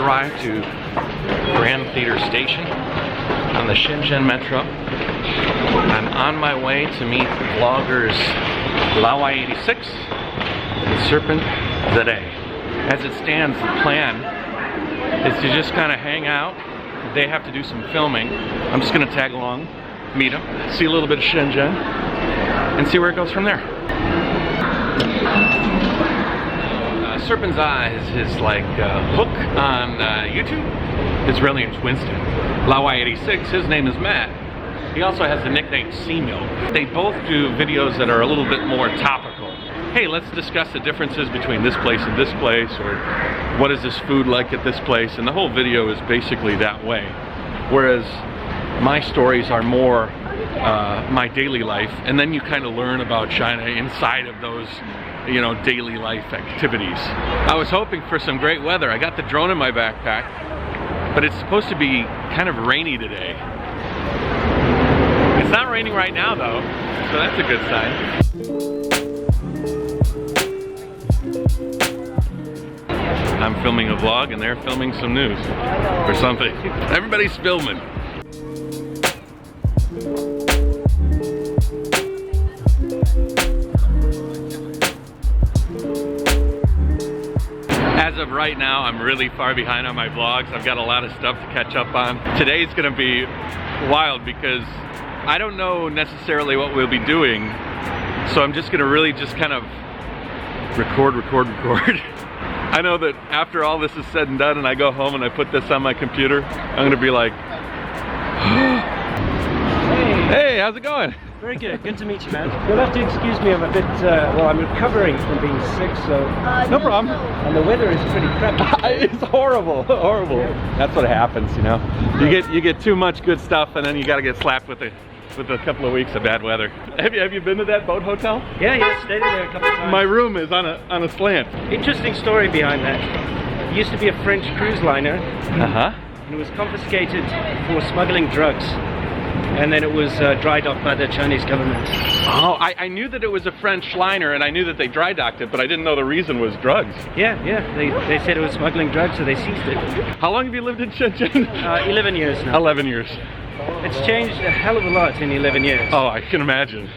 arrived to Grand Theater Station on the Shenzhen Metro. I'm on my way to meet vloggers JaYoe86 and SerpentZA. As it stands, the plan is to just kind of hang out. They have to do some filming. I'm just going to tag along, meet them, see a little bit of Shenzhen, and see where it goes from there. SerpentZA is his like hook on YouTube. His real name's Winston. JaYoe86, his name is Matt. He also has the nickname Sea-Milk. They both do videos that are a little bit more topical. Hey, let's discuss the differences between this place and this place, or what is this food like at this place, and the whole video is basically that way. Whereas my stories are more my daily life, and then you kind of learn about China inside of those, you know, daily life activities. I was hoping for some great weather. I got the drone in my backpack, but it's supposed to be kind of rainy today. It's not raining right now though, so that's a good sign. I'm filming a vlog and they're filming some news or something. Everybody's filming. As of right now, I'm really far behind on my vlogs. I've got a lot of stuff to catch up on. Today's gonna be wild because I don't know necessarily what we'll be doing. So I'm just gonna really just kind of record. I know that after all this is said and done and I go home and I put this on my computer, I'm gonna be like, hey, how's it going? Very good. Good to meet you, man. You'll have to excuse me, I'm a bit, well, I'm recovering from being sick, so... no problem. And the weather is pretty crappy. It's horrible, horrible. Yeah. That's what happens, you know. You get too much good stuff and then you gotta get slapped with a couple of weeks of bad weather. Have you been to that boat hotel? Yeah, stayed there a couple of times. My room is on a slant. Interesting story behind that. It used to be a French cruise liner. Uh-huh. And it was confiscated for smuggling drugs. And then it was dry docked by the Chinese government. Oh, I knew that it was a French liner and I knew that they dry docked it, but I didn't know the reason was drugs. Yeah. They said it was smuggling drugs, so they seized it. How long have you lived in Shenzhen? 11 years now. 11 years. It's changed a hell of a lot in 11 years. Oh, I can imagine.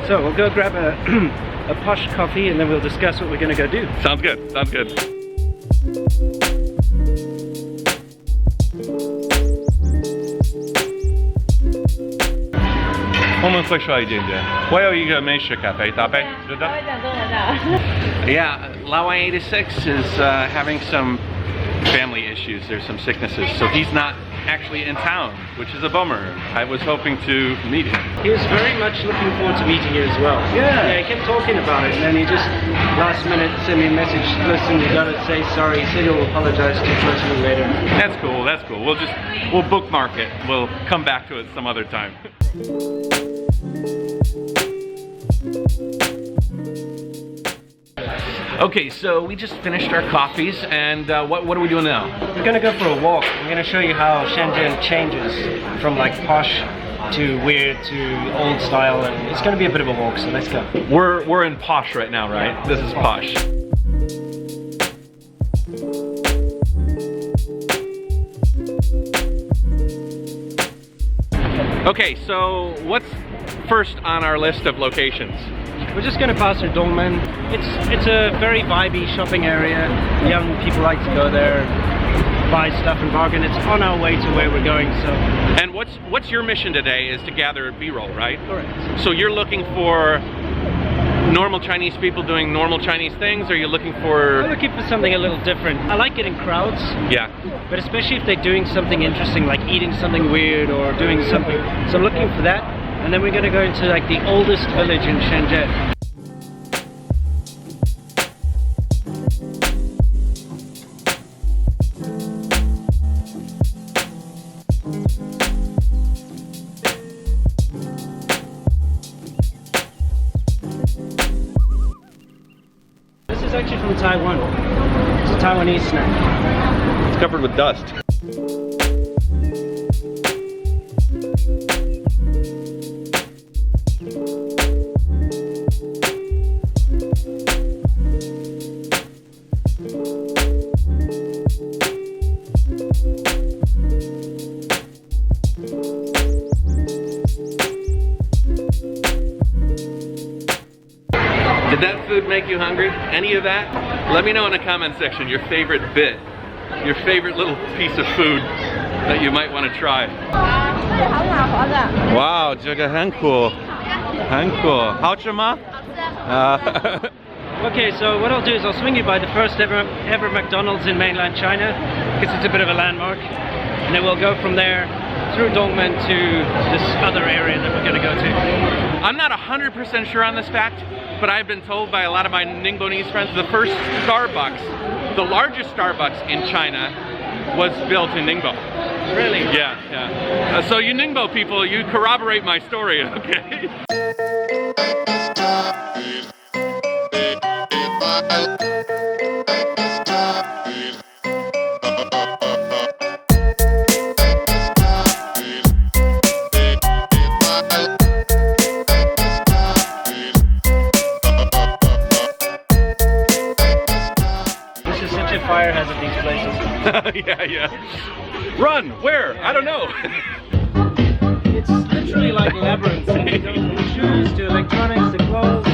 So we'll go grab a posh coffee and then we'll discuss what we're going to go do. Sounds good, sounds good. Yeah, JaYoe86 is having some family issues. There's some sicknesses, so he's not actually in town, which is a bummer. I was hoping to meet him. He was very much looking forward to meeting you as well. Yeah, he kept talking about it, and then he just last minute sent me a message. Listen, you gotta say sorry. He said he'll apologize to you personally later. That's cool. That's cool. We'll bookmark it. We'll come back to it some other time. Okay, so we just finished our coffees, and what are we doing now? We're gonna go for a walk. I'm gonna show you how Shenzhen changes from like posh to weird to old style, and it's gonna be a bit of a walk. So let's go. We're in posh right now, right? This is posh. Okay, so what's first on our list of locations? We're just going to pass through DongMen. It's a very vibey shopping area. Young people like to go there, buy stuff and bargain. It's on our way to where we're going. So. And what's your mission today? Is to gather B-roll, right? Correct. So you're looking for normal Chinese people doing normal Chinese things, or are you looking for... I'm looking for something a little different. I like getting crowds. Yeah. But especially if they're doing something interesting, like eating something weird or doing something. So I'm looking for that. And then we're going to go into like the oldest village in Shenzhen. This is actually from Taiwan. It's a Taiwanese snack. It's covered with dust. food make you hungry? Any of that? Let me know in the comment section your favorite bit, your favorite little piece of food that you might want to try. Wow, 这个很酷，很酷，好吃吗？ Okay, so what I'll do is I'll swing you by the first ever McDonald's in mainland China, because it's a bit of a landmark, and then we'll go from there through Dongmen to this other area that we're going to go to. I'm not 100% sure on this fact, but I've been told by a lot of my Ningbonese friends the first Starbucks, the largest Starbucks in China, was built in Ningbo. Really? Yeah, yeah. So you Ningbo people, you corroborate my story, okay? Fire hazard these places. Yeah, yeah. Run! Where? I don't know. It's literally like labyrinths. You go from shoes to electronics to clothes.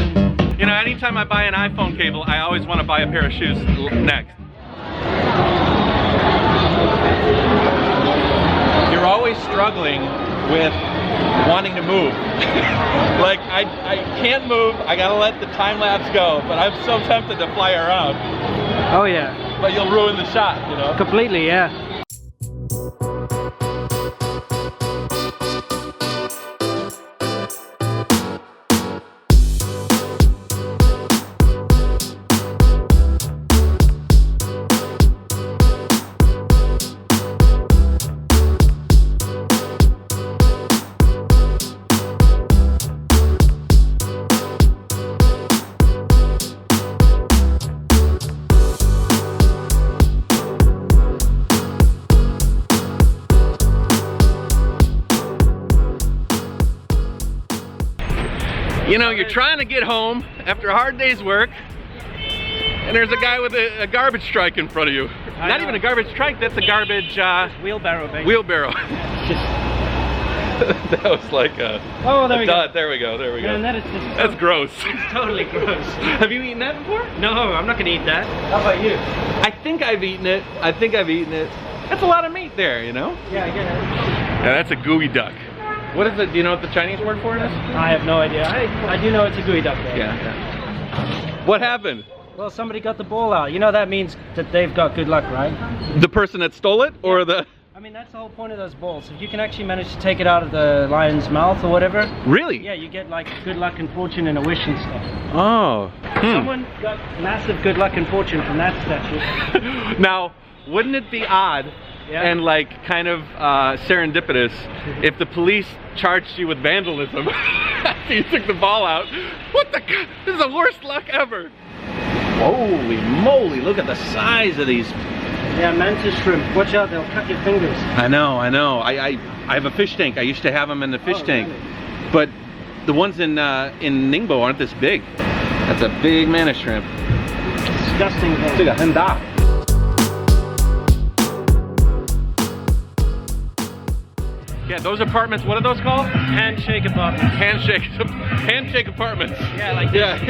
You know, anytime I buy an iPhone cable, I always want to buy a pair of shoes next. You're always struggling with wanting to move. Like, I can't move, I gotta let the time lapse go, but I'm so tempted to fly around. Oh yeah. But you'll ruin the shot, you know? Completely, yeah. You know, you're trying to get home after a hard day's work, and there's a guy with a garbage strike in front of you. Not even a garbage strike, that's a garbage... wheelbarrow, basically. Wheelbarrow. That was like a... Oh, there we go. There we go, there we go. Man, that is just that's gross. It's totally gross. Have you eaten that before? No, I'm not gonna eat that. How about you? I think I've eaten it. I think I've eaten it. That's a lot of meat there, you know? Yeah, I get it. Yeah, that's a gooey duck. What is it? Do you know what the Chinese word for it is? I have no idea. I do know it's a gooey duck though. Yeah. What happened? Well, somebody got the ball out. You know that means that they've got good luck, right? The person that stole it, or the... I mean, that's the whole point of those balls. If you can actually manage to take it out of the lion's mouth or whatever. Really? Yeah, you get like good luck and fortune and a wish and stuff. Oh. Someone got massive good luck and fortune from that statue. Now, wouldn't it be odd and like kind of serendipitous if the police charged you with vandalism after you took the ball out? What the? This is the worst luck ever. Holy moly! Look at the size of these. Yeah, mantis shrimp. Watch out, they'll cut your fingers. I know, I know. I have a fish tank. I used to have them in the fish tank. Really? But the ones in Ningbo aren't this big. That's a big mantis shrimp. Disgusting thing. It's like a henda. Yeah, those apartments, what are those called? Handshake apartments. Handshake apartments. Yeah, like this.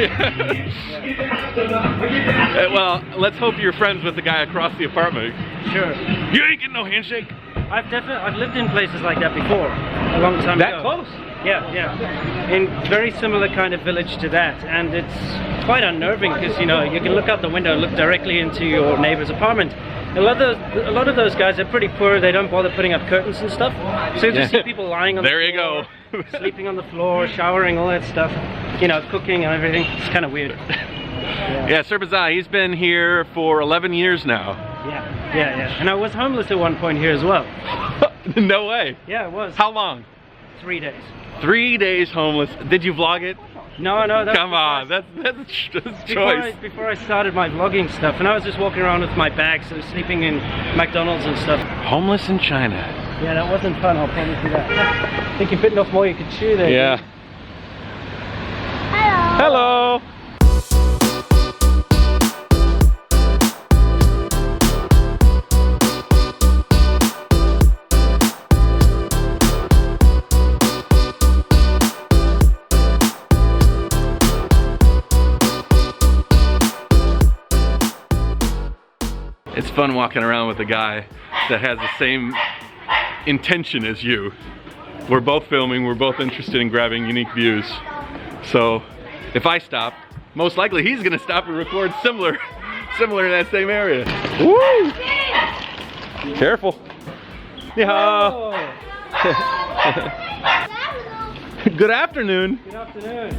Yeah. Well, let's hope you're friends with the guy across the apartment. Sure. You ain't getting no handshake. I've lived in places like that before, a long time ago. That close? Yeah, yeah. In very similar kind of village to that, and it's quite unnerving because you know you can look out the window, look directly into your neighbor's apartment. A lot of those guys are pretty poor. They don't bother putting up curtains and stuff. So you just see people lying on the floor. There you go. Sleeping on the floor, showering, all that stuff. You know, cooking and everything. It's kind of weird. Yeah, SerpentZA, he's been here for 11 years now. Yeah. And I was homeless at one point here as well. No way. Yeah, I was. How long? 3 days. 3 days homeless. Did you vlog it? No, that's come on, that's choice. Before I started my vlogging stuff, and I was just walking around with my bag, so sleeping in McDonald's and stuff. Homeless in China. Yeah, that wasn't fun, I'll promise you that. I think you're bitten off more you could chew there. Yeah. Hello. Hello. fun walking around with a guy that has the same intention as you. We're both filming, we're both interested in grabbing unique views. So if I stop, most likely he's gonna stop and record similar in that same area. Woo! Careful. Ni hao. Good afternoon. Good afternoon.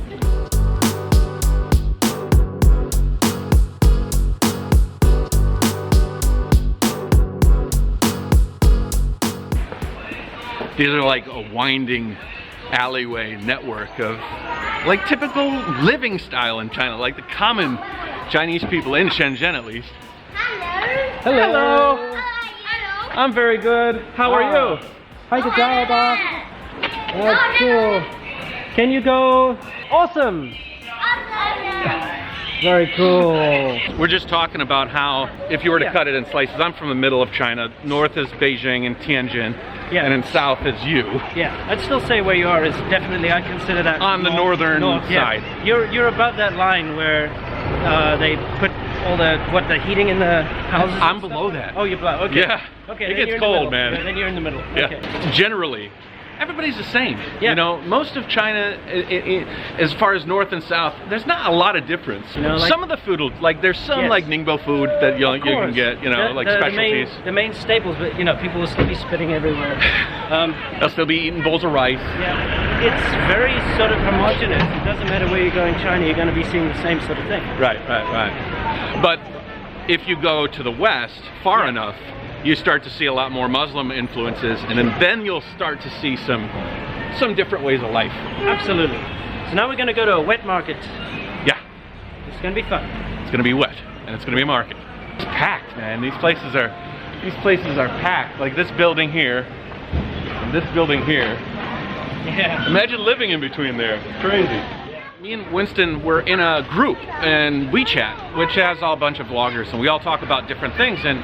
These are like a winding alleyway network of like typical living style in China, like the common Chinese people in Shenzhen at least. Hello. Hello. Hello. I'm very good. How are you? Hi, Garoto. That's cool. Can you go? Awesome. Very cool. We're just talking about how if you were to cut it in slices, I'm from the middle of China. North is Beijing and Tianjin, and then south is you. Yeah, I'd still say where you are is definitely, I consider that on the northern side. Yeah. You're above that line where they put all the heating in the houses. I'm below that. Oh, you're below. Okay. Yeah. Okay. It gets cold, man. Yeah, then you're in the middle. Yeah. Okay. Generally, everybody's the same. Yeah. You know, most of China, as far as north and south, there's not a lot of difference. You know, like, some of the food, like there's some like Ningbo food that you can get, you know, like specialties. The main staples, but you know, people will still be spitting everywhere. They'll still be eating bowls of rice. Yeah, it's very sort of homogenous. It doesn't matter where you go in China, you're going to be seeing the same sort of thing. Right. But if you go to the west far enough, you start to see a lot more Muslim influences, and then you'll start to see some different ways of life. Absolutely. So now we're going to go to a wet market. Yeah. It's going to be fun. It's going to be wet, and it's going to be a market. It's packed, man. These places are packed. Like this building here, and this building here. Yeah. Imagine living in between there. It's crazy. Me and Winston were in a group in WeChat, which has a bunch of vloggers, and we all talk about different things. And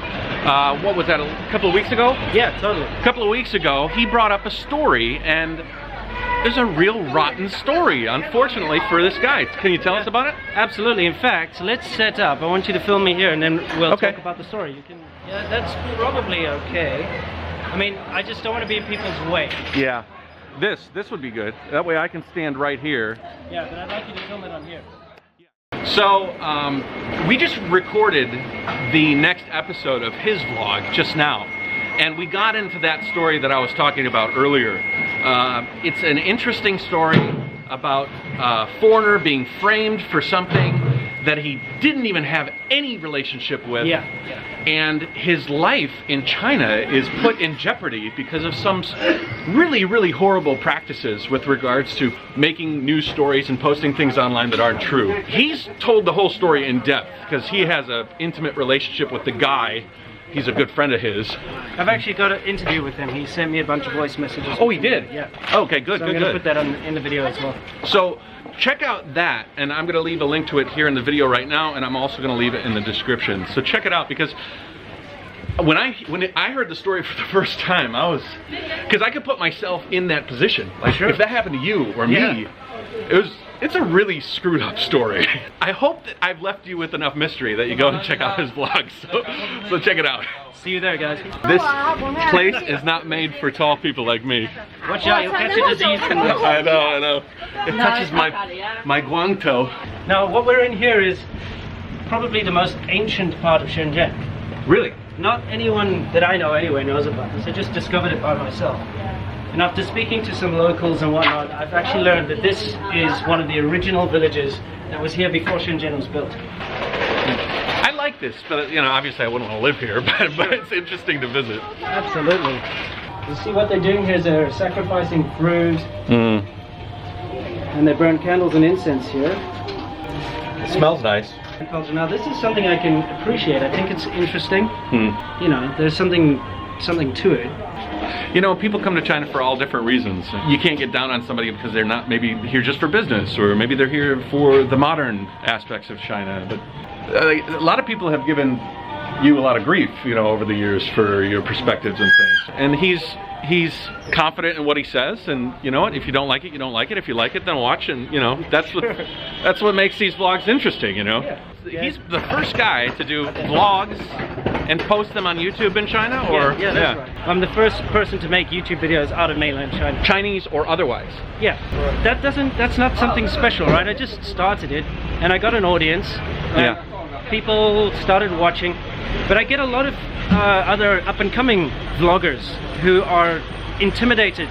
what was that, a couple of weeks ago? Yeah, totally. A couple of weeks ago, he brought up a story, and there's a real rotten story, unfortunately, for this guy. Can you tell us about it? Absolutely. In fact, let's set up. I want you to film me here, and then we'll talk about the story. You can. Yeah, that's probably okay. I mean, I just don't want to be in people's way. Yeah. This would be good. That way I can stand right here. Yeah, but I'd like you to film it on here. So, we just recorded the next episode of his vlog just now. And we got into that story that I was talking about earlier. It's an interesting story about a foreigner being framed for something that he didn't even have any relationship with. Yeah. And his life in China is put in jeopardy because of some really, really horrible practices with regards to making news stories and posting things online that aren't true. He's told the whole story in depth because he has an intimate relationship with the guy. He's a good friend of his. I've actually got an interview with him. He sent me a bunch of voice messages. Oh, he did? Yeah. Okay, good, so I'm going to put that in the video as well. So check out that, and I'm going to leave a link to it here in the video right now, and I'm also going to leave it in the description. So check it out, because when I heard the story for the first time, because I could put myself in that position. Like, if that happened to you or me, it's a really screwed up story. I hope that I've left you with enough mystery that you go and check out his vlog. So check it out. See you there, guys. This place is not made for tall people like me. Watch out, you'll catch a disease from this. I know. It touches my guangtou. Now, what we're in here is probably the most ancient part of Shenzhen. Really? Not anyone that I know anyway knows about this. I just discovered it by myself. And after speaking to some locals and whatnot, I've actually learned that this is one of the original villages that was here before Shenzhen was built. I like this, but you know, obviously I wouldn't want to live here, but it's interesting to visit. Absolutely. You see what they're doing here is they're sacrificing fruit, and they burn candles and incense here. It smells nice. Now this is something I can appreciate. I think it's interesting. You know, there's something to it. You know, people come to China for all different reasons. You can't get down on somebody because they're not maybe here just for business, or maybe they're here for the modern aspects of China. But a lot of people have given you a lot of grief, you know, over the years for your perspectives and things. And he's confident in what he says, and you know what? If you don't like it, you don't like it. If you like it, then watch, and you know, that's what makes these vlogs interesting, you know. Yeah. He's the first guy to do vlogs And post them on YouTube in China, or yeah, that's right. I'm the first person to make YouTube videos out of mainland China. Chinese or otherwise. Yeah, that's not something special, right? I just started it, and I got an audience. Yeah. People started watching, but I get a lot of other up-and-coming vloggers who are intimidated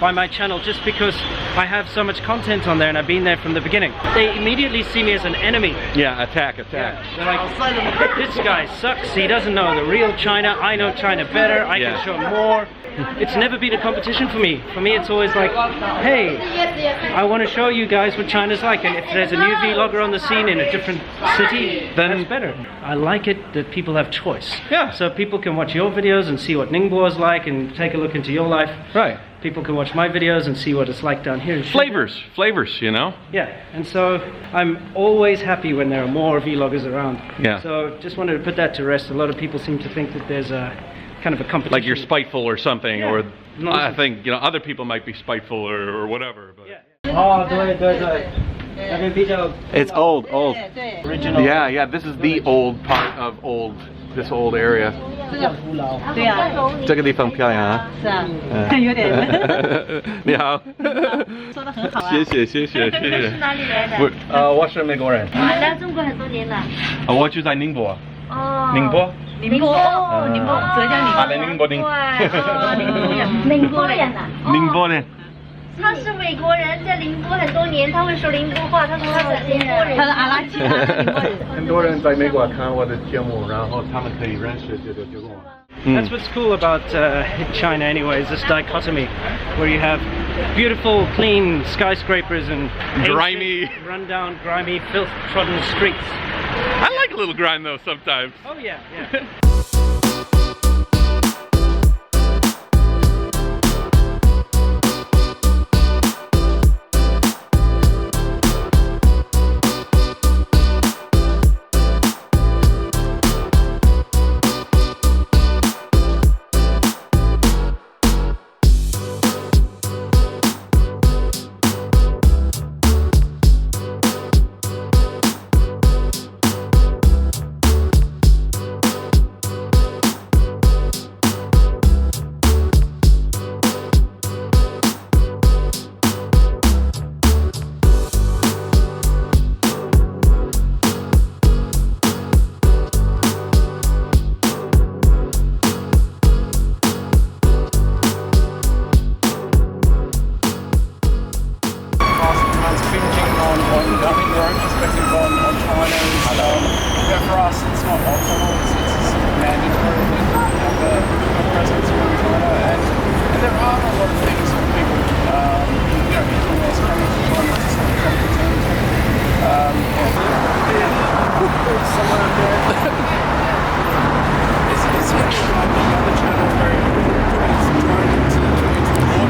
by my channel just because I have so much content on there and I've been there from the beginning. They immediately see me as an enemy. Yeah, attack. Yeah. They're like, this guy sucks, he doesn't know the real China, I know China better, I can show more. It's never been a competition for me. For me it's always like, hey, I want to show you guys what China's like, and if there's a new vlogger on the scene in a different city, then that's better. I like it that people have choice. Yeah. So people can watch your videos and see what Ningbo is like and take a look into your life. Right. People can watch my videos and see what it's like down here in Shenzhen. Flavors, you know? Yeah, and so I'm always happy when there are more vloggers around. Yeah. So just wanted to put that to rest. A lot of people seem to think that there's a kind of a competition. Like you're spiteful or something, Yeah. or Nonsense. I think, you know, other people might be spiteful or whatever. But. Oh, 对，那边比较 It's old. original. Yeah, this is the old part of this old area. 比较古老。对啊，这个地方漂亮啊。是啊，有点。你好。说得很好啊。谢谢。是哪里来的？我是美国人。来中国很多年了。我就在宁波。哦。宁波。宁波哦，宁波，浙江宁波。来宁波。宁波人呐。宁波人。他是美国人，在宁波很多年，他会说宁波话，他说他是宁波人。他是阿拉奇，他是宁波人。很多人在美国看我的节目，然后他们可以认识就跟我。That's what's cool about China anyway, is this dichotomy where you have beautiful, clean skyscrapers and grimy, run-down, grimy, filth-trodden streets. I like a little grime though sometimes. Oh yeah.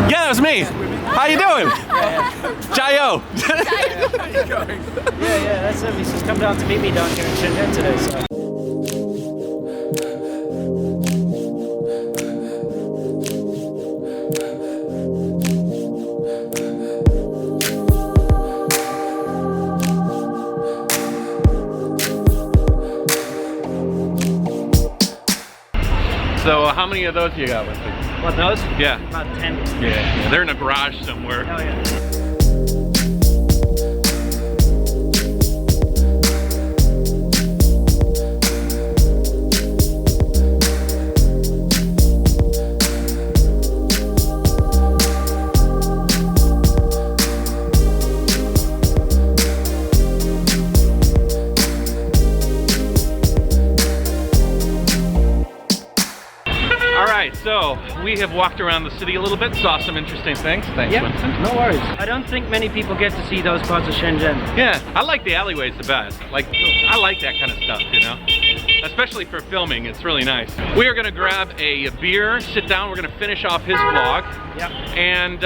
Yeah, it was me. How you doing? JaYoe. Yeah, that's him. He's just come down to meet me down here in Shenzhen today. So. So how many of those you got with you? What, those? Yeah. About 10. Yeah. They're in a garage somewhere. Oh yeah. So we have walked around the city a little bit, saw some interesting things. Thanks, Winston. No worries. I don't think many people get to see those parts of Shenzhen. Yeah, I like the alleyways the best. Like, I like that kind of stuff, you know? Especially for filming, it's really nice. We are gonna grab a beer, sit down, we're gonna finish off his vlog. Yep. And,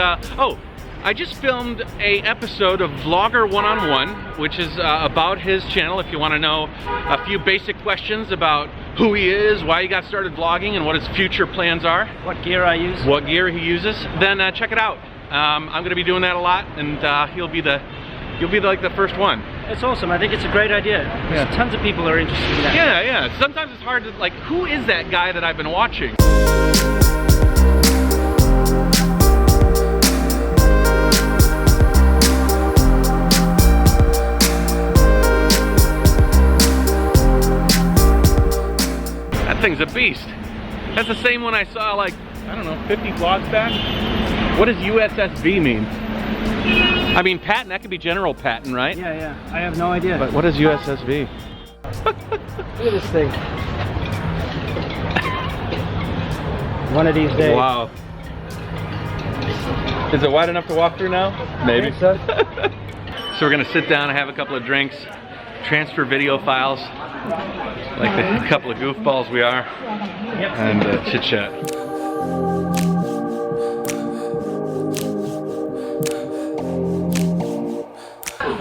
I just filmed a episode of Vlogger 1-on-1, which is about his channel. If you want to know a few basic questions about who he is, why he got started vlogging, and what his future plans are. What gear I use. What gear he uses, then check it out. I'm going to be doing that a lot, and he'll be the You'll be like the first one. It's awesome. I think it's a great idea. Yeah. Tons of people are interested in that. Yeah, yeah. Sometimes it's hard to, like, who is that guy that I've been watching? That thing's a beast. That's the same one I saw, like, I don't know, 50 vlogs back. What does USSV mean? I mean, Patton, that could be General Patton, right? Yeah, yeah. I have no idea. But what is USSV? Look at this thing. One of these days. Wow. Is it wide enough to walk through now? Maybe. So. So we're gonna sit down and have a couple of drinks, transfer video files, like the couple of goofballs we are, and chit chat.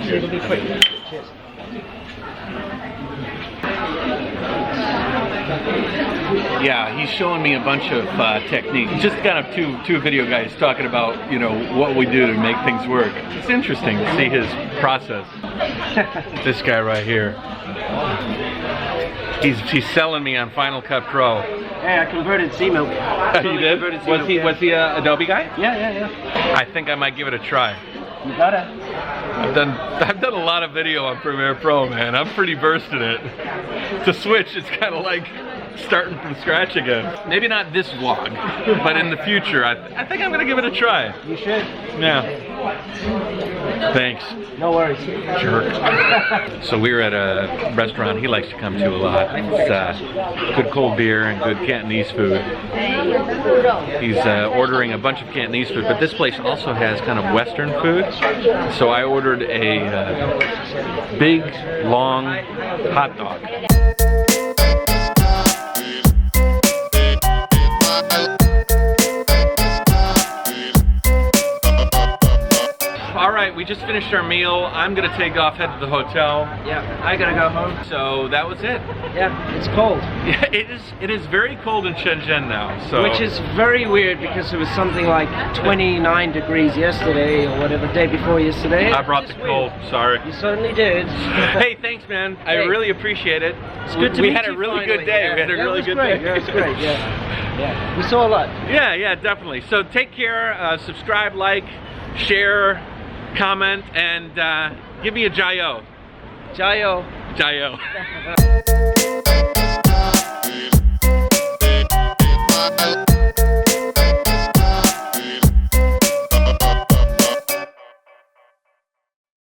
It'll be quick. Cheers. Yeah, he's showing me a bunch of techniques. Just kind of two video guys talking about, you know, what we do to make things work. It's interesting to see his process. This guy right here. He's selling me on Final Cut Pro. Hey, I converted C-Milk. You did? Was he a Adobe guy? Yeah. I think I might give it a try. You gotta. I've done a lot of video on Premiere Pro, man. I'm pretty versed in it. To switch, it's kind of like starting from scratch again. Maybe not this vlog, but in the future, I think I'm gonna give it a try. You should. Yeah. Thanks. No worries. Jerk. So we were at a restaurant he likes to come to a lot. It's good cold beer and good Cantonese food. He's ordering a bunch of Cantonese food, but this place also has kind of Western food. So I ordered a big, long hot dog. Alright, we just finished our meal. I'm gonna take off, head to the hotel. Yeah, I gotta go home. So that was it. Yeah, it's cold. Yeah, it is very cold in Shenzhen now. So Which is very weird because it was something like 29 degrees yesterday or whatever, the day before yesterday. I brought the cold, sorry. You certainly did. Hey, thanks man. I really appreciate it. It's good to we meet had a you really finally. good day. Yeah. We had a really good day. Yeah, it was great. Yeah. We saw a lot. Yeah, definitely. So take care, subscribe, like, share, comment, and give me a JaYoe. JaYoe. JaYoe.